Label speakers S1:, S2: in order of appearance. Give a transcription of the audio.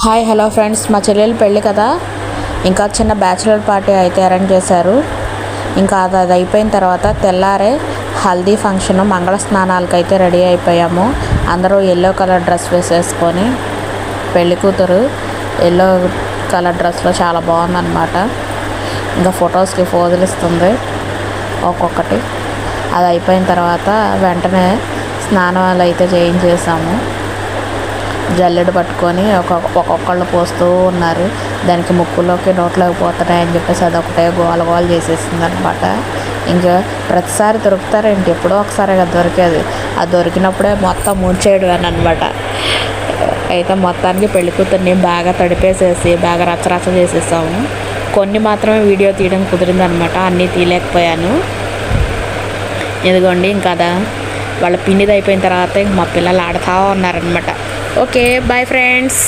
S1: Hi hello friends, మా చెల్లెలు పెళ్ళి కదా, ఇంకా చిన్న బ్యాచిలర్ పార్టీ అయితే అరేంజ్ చేశారు. ఇంకా అది అయిపోయిన తర్వాత తెల్లారే హల్దీ ఫంక్షన్, మంగళ స్నానాలకు అయితే రెడీ అయిపోయాము. అందరూ ఎల్లో కలర్ డ్రెస్ వేసేసుకొని, పెళ్లి కూతురు ఎల్లో కలర్ డ్రెస్లో చాలా బాగుందన్నమాట. ఇంకా ఫొటోస్కి పోజులు ఇస్తుంది ఒక్కొక్కటి. అది అయిపోయిన తర్వాత వెంటనే స్నానాలు అయితే చేయించేసాము. జల్లెడ పట్టుకొని ఒక్కొక్కళ్ళు పోస్తూ ఉన్నారు. దానికి ముక్కులోకి నోట్లోకి పోతున్నాయని చెప్పేసి అదొకటే గోల చేసేసింది అనమాట. ఇంకా ప్రతిసారి దొరుకుతారేంటి, ఎప్పుడో ఒకసారి కదా దొరికేది. అది దొరికినప్పుడే మొత్తం ముంచేయడం అనమాట. అయితే మొత్తానికి పెళ్లి కూతుర్ని బాగా తడిపేసేసి బాగా రచ్చరచ్చ చేసేసాము. కొన్ని మాత్రమే వీడియో తీయడం కుదిరిందనమాట, అన్నీ తీయలేకపోయాను. ఇదిగోండి, ఇంకా వాళ్ళ పిన్నిది అయిపోయిన తర్వాత మా పిల్లలు ఆడుతూ ఉన్నారనమాట. Okay, bye friends.